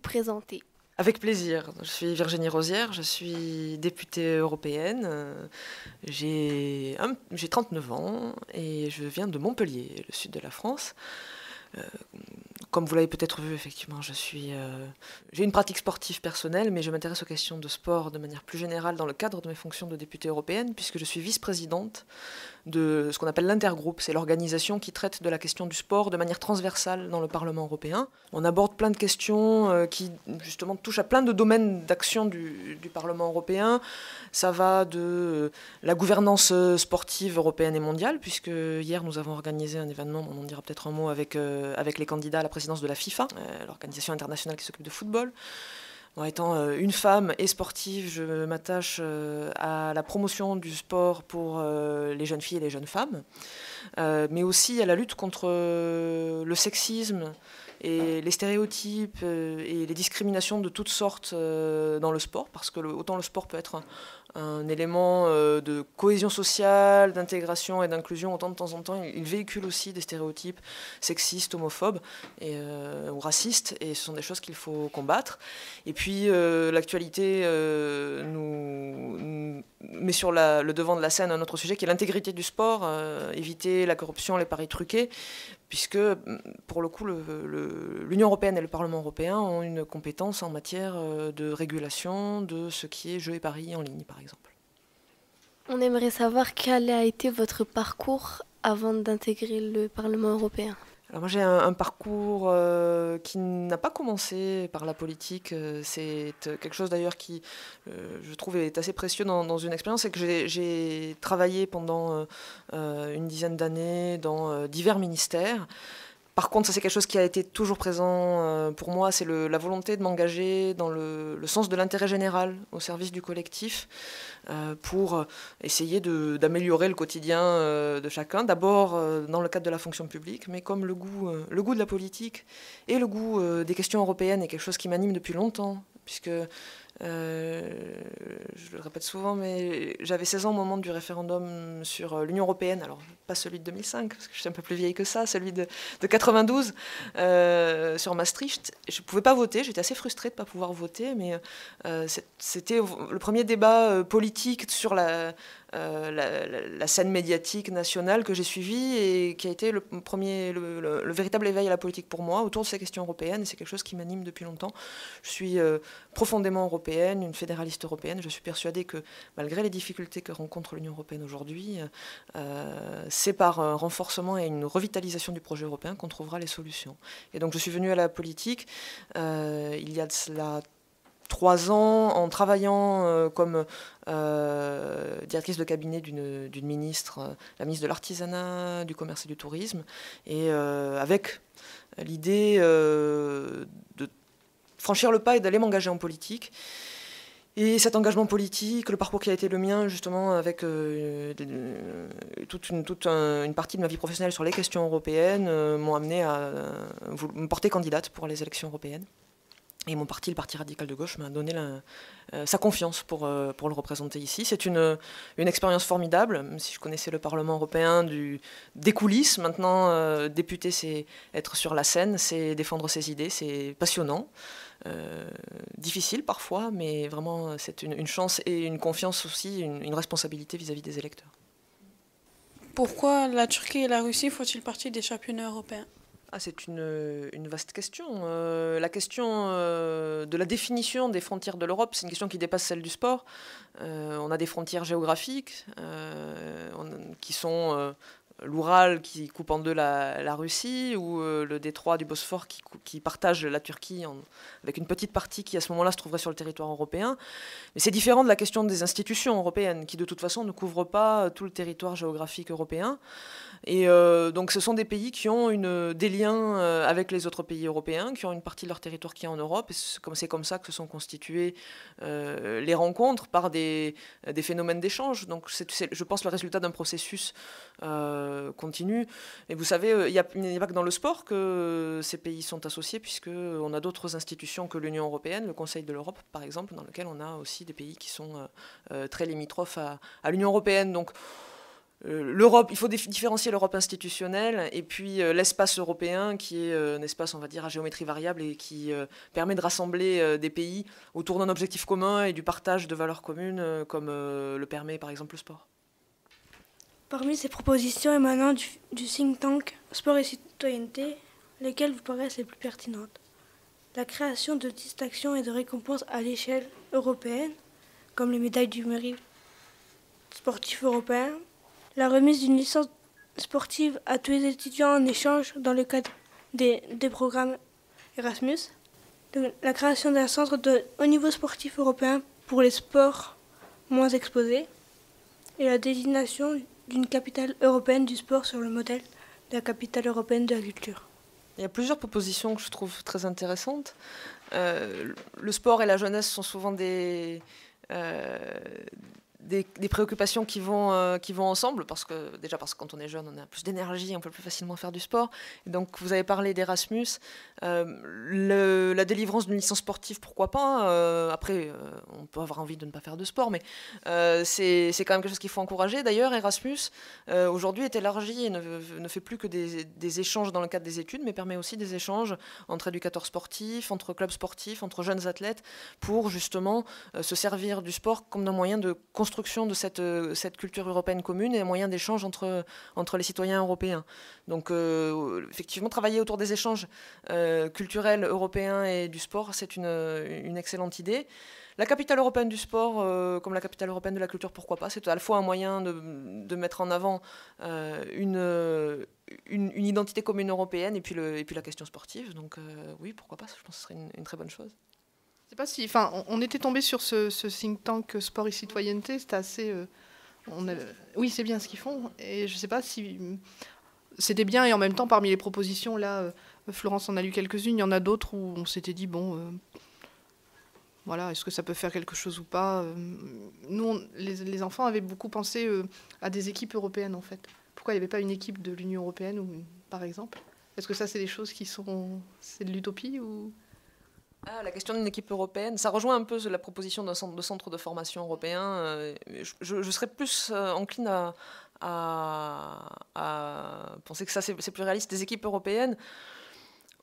présenter? Avec plaisir. Je suis Virginie Rosière, je suis députée européenne. J'ai 39 ans et je viens de Montpellier, le sud de la France. Euh, Comme vous l'avez peut-être vu, effectivement, j'ai une pratique sportive personnelle, mais je m'intéresse aux questions de sport de manière plus générale dans le cadre de mes fonctions de députée européenne, puisque je suis vice-présidente de ce qu'on appelle l'intergroupe. C'est l'organisation qui traite de la question du sport de manière transversale dans le Parlement européen. On aborde plein de questions qui, justement, touchent à plein de domaines d'action du Parlement européen. Ça va de la gouvernance sportive européenne et mondiale, puisque hier, nous avons organisé un événement, on en dira peut-être un mot, avec les candidats à la présidence de la FIFA, l'organisation internationale qui s'occupe de football. En étant une femme et sportive, je m'attache à la promotion du sport pour les jeunes filles et les jeunes femmes, mais aussi à la lutte contre le sexisme et les stéréotypes et les discriminations de toutes sortes dans le sport, parce que autant le sport peut être un élément de cohésion sociale, d'intégration et d'inclusion, autant de temps en temps il véhicule aussi des stéréotypes sexistes, homophobes ou racistes, et ce sont des choses qu'il faut combattre. Et puis l'actualité nous met sur le devant de la scène un autre sujet qui est l'intégrité du sport, éviter la corruption, les paris truqués, puisque pour le coup l'Union européenne et le Parlement européen ont une compétence en matière de régulation de ce qui est jeux et paris en ligne, par exemple. On aimerait savoir quel a été votre parcours avant d'intégrer le Parlement européen. Alors moi j'ai un parcours qui n'a pas commencé par la politique. C'est quelque chose d'ailleurs qui, je trouve, est assez précieux dans une expérience. C'est que j'ai travaillé pendant une dizaine d'années dans divers ministères. Par contre, ça c'est quelque chose qui a été toujours présent pour moi, c'est la volonté de m'engager dans le sens de l'intérêt général, au service du collectif, pour essayer d'améliorer le quotidien de chacun, d'abord dans le cadre de la fonction publique, mais comme le goût de la politique et le goût des questions européennes est quelque chose qui m'anime depuis longtemps, puisque je le répète souvent, mais j'avais 16 ans au moment du référendum sur l'Union européenne, alors pas celui de 2005, parce que je suis un peu plus vieille que ça, celui de 92, sur Maastricht. Je ne pouvais pas voter, j'étais assez frustrée de ne pas pouvoir voter, mais c'était le premier débat politique sur la scène médiatique nationale que j'ai suivie et qui a été le véritable éveil à la politique pour moi autour de ces questions européennes, et c'est quelque chose qui m'anime depuis longtemps. Je suis profondément européenne, une fédéraliste européenne. Je suis persuadée que malgré les difficultés que rencontre l'Union européenne aujourd'hui, c'est par un renforcement et une revitalisation du projet européen qu'on trouvera les solutions. Et donc je suis venue à la politique il y a de cela 3 ans en travaillant comme directrice de cabinet d'une ministre, la ministre de l'Artisanat, du Commerce et du Tourisme, et avec l'idée de franchir le pas et d'aller m'engager en politique. Et cet engagement politique, le parcours qui a été le mien, justement, avec toute une partie de ma vie professionnelle sur les questions européennes, m'ont amené à me porter candidate pour les élections européennes. Et mon parti, le Parti radical de gauche, m'a donné sa confiance pour le représenter ici. C'est une expérience formidable, même si je connaissais le Parlement européen des coulisses. Maintenant, député, c'est être sur la scène, c'est défendre ses idées, c'est passionnant. Difficile parfois, mais vraiment c'est une chance et une confiance aussi, une responsabilité vis-à-vis des électeurs. Pourquoi la Turquie et la Russie font-ils partie des championnats européens ? C'est une vaste question. La question de la définition des frontières de l'Europe, c'est une question qui dépasse celle du sport. On a des frontières géographiques qui sont l'Oural qui coupe en deux la Russie, ou le détroit du Bosphore qui partage la Turquie avec une petite partie qui à ce moment-là se trouverait sur le territoire européen. Mais c'est différent de la question des institutions européennes qui de toute façon ne couvrent pas tout le territoire géographique européen. Et donc ce sont des pays qui ont des liens avec les autres pays européens, qui ont une partie de leur territoire qui est en Europe, et c'est comme ça que se sont constituées les rencontres par des phénomènes d'échange. Donc c'est, je pense, le résultat d'un processus continu. Et vous savez, il n'y a pas que dans le sport que ces pays sont associés, puisqu'on a d'autres institutions que l'Union européenne, le Conseil de l'Europe par exemple, dans lequel on a aussi des pays qui sont très limitrophes à l'Union européenne. Donc l'Europe, il faut différencier l'Europe institutionnelle et puis l'espace européen qui est un espace, on va dire, à géométrie variable et qui permet de rassembler des pays autour d'un objectif commun et du partage de valeurs communes comme le permet par exemple le sport. Parmi ces propositions émanant du think tank Sport et Citoyenneté, lesquelles vous paraissent les plus pertinentes? La création de distinctions et de récompenses à l'échelle européenne, comme les médailles du mérite sportif européen, la remise d'une licence sportive à tous les étudiants en échange dans le cadre des programmes Erasmus, la création d'un centre de haut niveau sportif européen pour les sports moins exposés, et la désignation d'une capitale européenne du sport sur le modèle de la capitale européenne de la culture. Il y a plusieurs propositions que je trouve très intéressantes. Le sport et la jeunesse sont souvent des préoccupations qui vont ensemble, parce que quand on est jeune, on a plus d'énergie, on peut plus facilement faire du sport. Et donc vous avez parlé d'Erasmus, la délivrance d'une licence sportive, pourquoi pas. Après, on peut avoir envie de ne pas faire de sport, mais c'est quand même quelque chose qu'il faut encourager. D'ailleurs, Erasmus, aujourd'hui, est élargi et ne fait plus que des échanges dans le cadre des études, mais permet aussi des échanges entre éducateurs sportifs, entre clubs sportifs, entre jeunes athlètes, pour justement se servir du sport comme un moyen de construction de cette culture européenne commune et un moyen d'échange entre les citoyens européens. Donc effectivement, travailler autour des échanges culturels européens et du sport, c'est une excellente idée. La capitale européenne du sport, comme la capitale européenne de la culture, pourquoi pas? C'est à la fois un moyen de mettre en avant une identité commune européenne et puis la question sportive. Donc oui, pourquoi pas? Je pense que ce serait une très bonne chose. Je sais pas si, enfin, on était tombé sur ce think tank Sport et Citoyenneté, c'était assez, oui, c'est bien ce qu'ils font, et je sais pas si c'était bien, et en même temps, parmi les propositions, là, Florence en a lu quelques-unes, il y en a d'autres où on s'était dit, bon, voilà, est-ce que ça peut faire quelque chose ou pas? Nous, les enfants avaient beaucoup pensé à des équipes européennes, en fait. Pourquoi il n'y avait pas une équipe de l'Union européenne, par exemple? Est-ce que ça, c'est des choses c'est de l'utopie ou... La question d'une équipe européenne, ça rejoint un peu la proposition d'un centre de formation européen. Je serais plus encline à penser que ça, c'est plus réaliste. Des équipes européennes,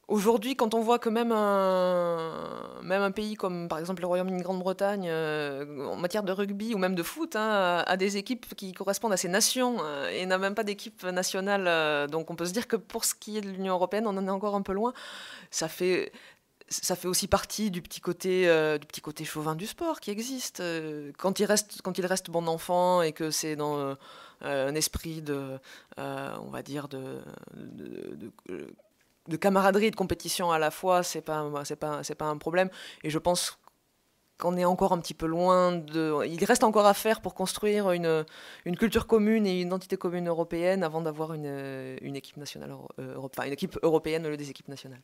aujourd'hui, quand on voit que même un pays comme, par exemple, le Royaume-Uni, Grande-Bretagne, en matière de rugby ou même de foot, a des équipes qui correspondent à ces nations et n'a même pas d'équipe nationale. Donc on peut se dire que pour ce qui est de l'Union européenne, on en est encore un peu loin. Ça fait aussi partie du petit côté chauvin du sport qui existe. Quand il reste bon enfant et que c'est dans un esprit on va dire de camaraderie et de compétition à la fois, c'est pas un problème. Et je pense qu'on est encore un petit peu loin il reste encore à faire pour construire une culture commune et une identité commune européenne avant d'avoir une équipe nationale, une équipe européenne au lieu des équipes nationales.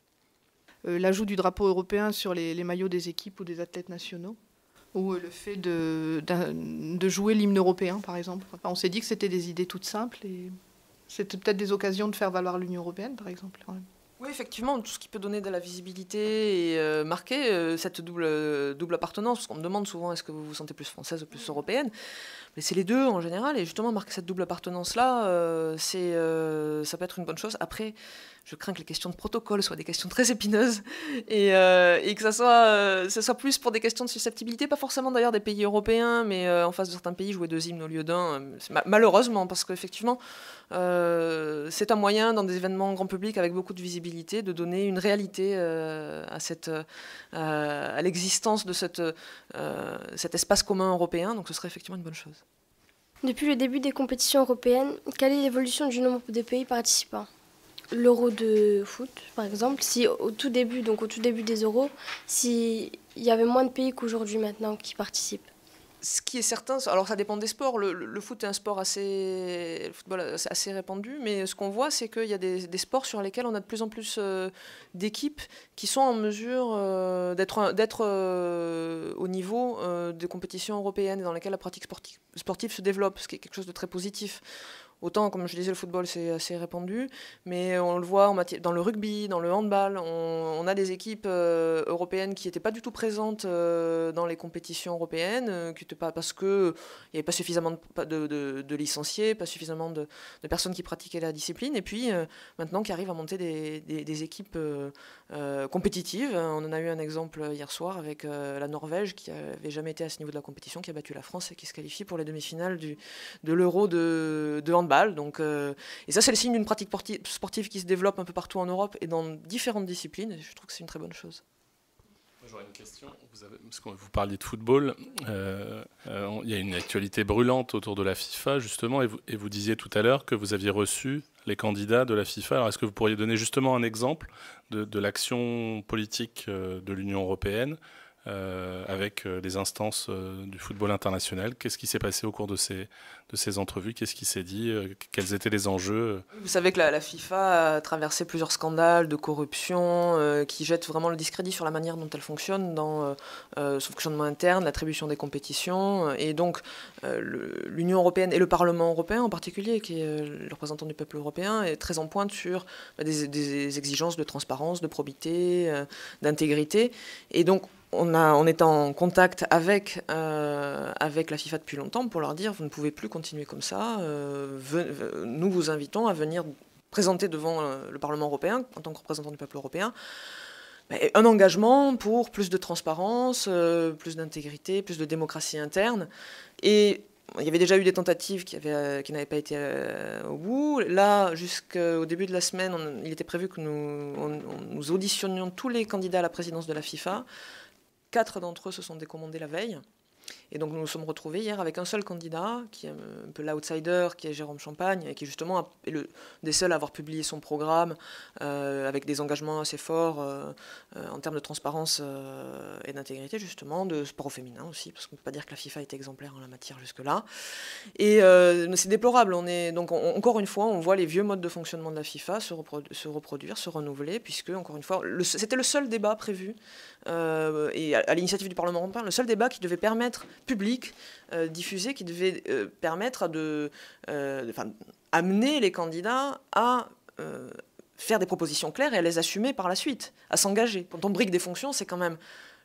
L'ajout du drapeau européen sur les maillots des équipes ou des athlètes nationaux, ou le fait de jouer l'hymne européen, par exemple. Enfin, on s'est dit que c'était des idées toutes simples, et c'était peut-être des occasions de faire valoir l'Union européenne, par exemple. Oui, effectivement, tout ce qui peut donner de la visibilité et marquer cette double appartenance, parce qu'on me demande souvent est-ce que vous vous sentez plus française ou plus européenne, mais c'est les deux en général, et justement marquer cette double appartenance-là, ça peut être une bonne chose. Après, je crains que les questions de protocole soient des questions très épineuses et que ça soit plus pour des questions de susceptibilité, pas forcément d'ailleurs des pays européens, mais en face de certains pays, jouer deux hymnes au lieu d'un, malheureusement, parce qu'effectivement, c'est un moyen dans des événements grand public avec beaucoup de visibilité de donner une réalité à l'existence de cet espace commun européen, donc ce serait effectivement une bonne chose. Depuis le début des compétitions européennes, quelle est l'évolution du nombre de pays participants? L'Euro de foot, par exemple, si au tout début des Euros, s'il y avait moins de pays qu'aujourd'hui maintenant qui participent. Ce qui est certain, alors ça dépend des sports. Le foot est un sport le football assez répandu, mais ce qu'on voit, c'est qu'il y a des sports sur lesquels on a de plus en plus d'équipes qui sont en mesure d'être au niveau des compétitions européennes et dans lesquelles la pratique sportive se développe, ce qui est quelque chose de très positif. Autant, comme je disais, le football, c'est assez répandu, mais on le voit dans le rugby, dans le handball. On a des équipes européennes qui n'étaient pas du tout présentes dans les compétitions européennes, parce qu'il n'y avait pas suffisamment de licenciés, pas suffisamment de personnes qui pratiquaient la discipline, et puis maintenant qui arrivent à monter des équipes compétitives. On en a eu un exemple hier soir avec la Norvège, qui n'avait jamais été à ce niveau de la compétition, qui a battu la France et qui se qualifie pour les demi-finales de l'Euro de handball. Donc, et ça, c'est le signe d'une pratique sportive qui se développe un peu partout en Europe et dans différentes disciplines. Et je trouve que c'est une très bonne chose. J'aurais une question. Parce que vous parliez de football, il y a une actualité brûlante autour de la FIFA, justement, et vous disiez tout à l'heure que vous aviez reçu les candidats de la FIFA. Alors, est-ce que vous pourriez donner justement un exemple de l'action politique de l'Union européenne avec les instances du football international? Qu'est-ce qui s'est passé au cours de ces entrevues? Qu'est-ce qui s'est dit? Quels étaient les enjeux? Vous savez que la FIFA a traversé plusieurs scandales de corruption qui jettent vraiment le discrédit sur la manière dont elle fonctionne dans son fonctionnement interne, l'attribution des compétitions. Et donc l'Union européenne et le Parlement européen en particulier, qui est le représentant du peuple européen, est très en pointe sur des exigences de transparence, de probité, d'intégrité. Et donc on est en contact avec la FIFA depuis longtemps pour leur dire vous ne pouvez plus continuer comme ça. Nous vous invitons à venir présenter devant le Parlement européen, en tant que représentant du peuple européen, un engagement pour plus de transparence, plus d'intégrité, plus de démocratie interne. Et il y avait déjà eu des tentatives qui n'avaient pas été au bout. Là, jusqu'au début de la semaine, il était prévu que nous auditionnions tous les candidats à la présidence de la FIFA. 4 d'entre eux se sont décommandés la veille. Et donc nous nous sommes retrouvés hier avec un seul candidat, qui est un peu l'outsider, qui est Jérôme Champagne, et qui justement est des seuls à avoir publié son programme avec des engagements assez forts en termes de transparence et d'intégrité, justement, de sport au féminin aussi, parce qu'on ne peut pas dire que la FIFA était exemplaire en la matière jusque-là. Et c'est déplorable. Encore une fois, on voit les vieux modes de fonctionnement de la FIFA se reproduire, se renouveler, puisque, encore une fois, c'était le seul débat prévu, et à l'initiative du Parlement européen, le seul débat qui devait permettre public, diffusé, qui devait permettre amener les candidats à faire des propositions claires et à les assumer par la suite, à s'engager. Quand on brigue des fonctions, c'est quand même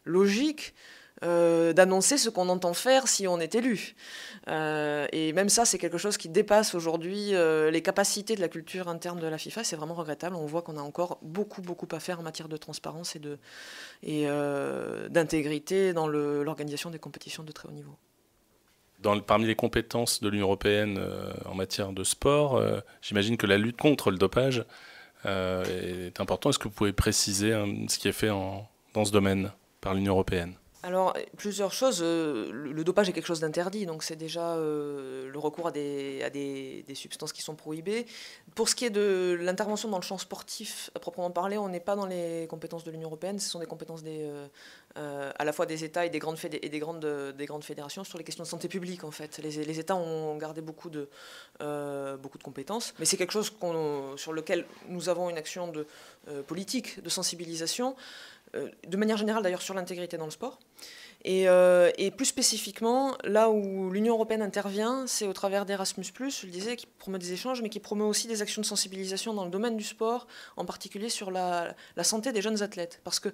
logique d'annoncer ce qu'on entend faire si on est élu. Et même ça, c'est quelque chose qui dépasse aujourd'hui les capacités de la culture interne de la FIFA. C'est vraiment regrettable. On voit qu'on a encore beaucoup à faire en matière de transparence et d'intégrité dans l'organisation des compétitions de très haut niveau. Parmi les compétences de l'Union européenne en matière de sport, j'imagine que la lutte contre le dopage est importante. Est-ce que vous pouvez préciser ce qui est fait dans ce domaine par l'Union européenne ? Alors, plusieurs choses. Le dopage est quelque chose d'interdit, donc c'est déjà le recours à des substances qui sont prohibées. Pour ce qui est de l'intervention dans le champ sportif, à proprement parler, on n'est pas dans les compétences de l'Union européenne, ce sont des compétences à la fois des États et des grandes fédérations sur les questions de santé publique, en fait. Les États ont gardé beaucoup de compétences, mais c'est quelque chose sur lequel nous avons une action politique, de sensibilisation, de manière générale d'ailleurs sur l'intégrité dans le sport. Et plus spécifiquement, là où l'Union européenne intervient, c'est au travers d'Erasmus+, je le disais, qui promeut des échanges, mais qui promeut aussi des actions de sensibilisation dans le domaine du sport, en particulier sur la santé des jeunes athlètes. Parce que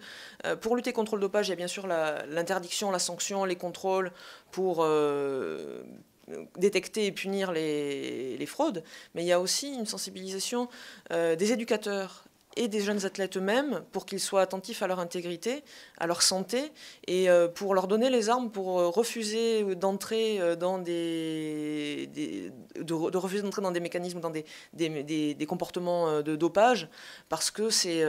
pour lutter contre le dopage, il y a bien sûr l'interdiction, la sanction, les contrôles pour détecter et punir les fraudes, mais il y a aussi une sensibilisation des éducateurs et des jeunes athlètes eux-mêmes pour qu'ils soient attentifs à leur intégrité, à leur santé, et pour leur donner les armes pour refuser d'entrer dans refuser d'entrer dans des mécanismes, dans des comportements de dopage, parce que c'est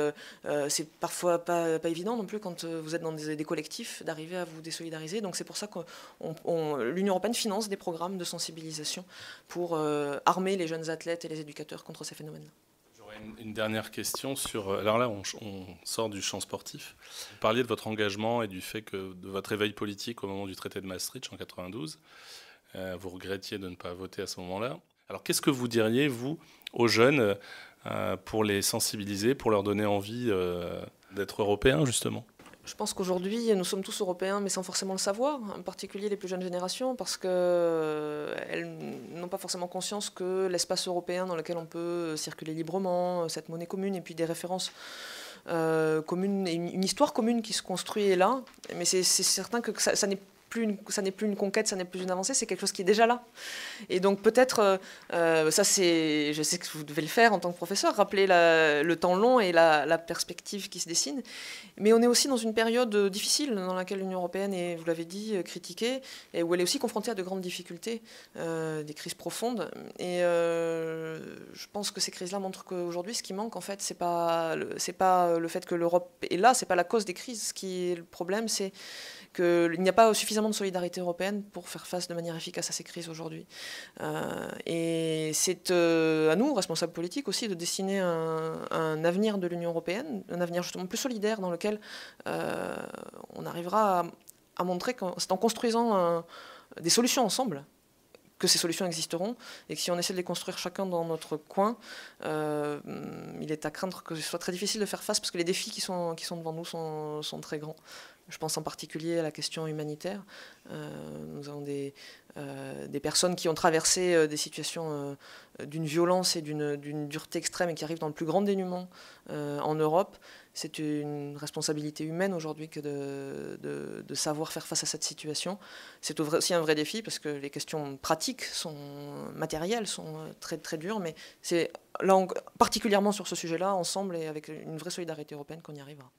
parfois pas évident non plus quand vous êtes dans des collectifs d'arriver à vous désolidariser. Donc c'est pour ça que l'Union européenne finance des programmes de sensibilisation pour armer les jeunes athlètes et les éducateurs contre ces phénomènes. Une dernière question alors là, on sort du champ sportif. Vous parliez de votre engagement et du fait de votre éveil politique au moment du traité de Maastricht en 92. Vous regrettiez de ne pas voter à ce moment-là. Alors qu'est-ce que vous diriez, vous, aux jeunes, pour les sensibiliser, pour leur donner envie d'être européens, justement ? Je pense qu'aujourd'hui, nous sommes tous européens, mais sans forcément le savoir, en particulier les plus jeunes générations, parce qu'elles n'ont pas forcément conscience que l'espace européen dans lequel on peut circuler librement, cette monnaie commune, et puis des références communes, et une histoire commune qui se construit est là. Mais c'est certain que ça n'est plus une conquête, ça n'est plus une avancée, c'est quelque chose qui est déjà là. Et donc peut-être, ça c'est, je sais que vous devez le faire en tant que professeur, rappeler le temps long et la perspective qui se dessine. Mais on est aussi dans une période difficile dans laquelle l'Union européenne est, vous l'avez dit, critiquée, et où elle est aussi confrontée à de grandes difficultés, des crises profondes. Et je pense que ces crises-là montrent qu'aujourd'hui, ce qui manque, en fait, c'est pas le fait que l'Europe est là, c'est pas la cause des crises. Ce qui est le problème, c'est qu'il n'y a pas suffisamment de solidarité européenne pour faire face de manière efficace à ces crises aujourd'hui. Et c'est à nous, responsables politiques aussi, de dessiner un avenir de l'Union européenne, un avenir justement plus solidaire dans lequel on arrivera à montrer que c'est en construisant des solutions ensemble que ces solutions existeront, et que si on essaie de les construire chacun dans notre coin, il est à craindre que ce soit très difficile de faire face, parce que les défis qui sont devant nous sont très grands. Je pense en particulier à la question humanitaire. Nous avons des personnes qui ont traversé des situations d'une violence et d'une dureté extrême et qui arrivent dans le plus grand dénuement en Europe. C'est une responsabilité humaine aujourd'hui que de savoir faire face à cette situation. C'est aussi un vrai défi parce que les questions pratiques, matérielles, sont très, très dures, mais c'est là, particulièrement sur ce sujet-là, ensemble et avec une vraie solidarité européenne qu'on y arrivera.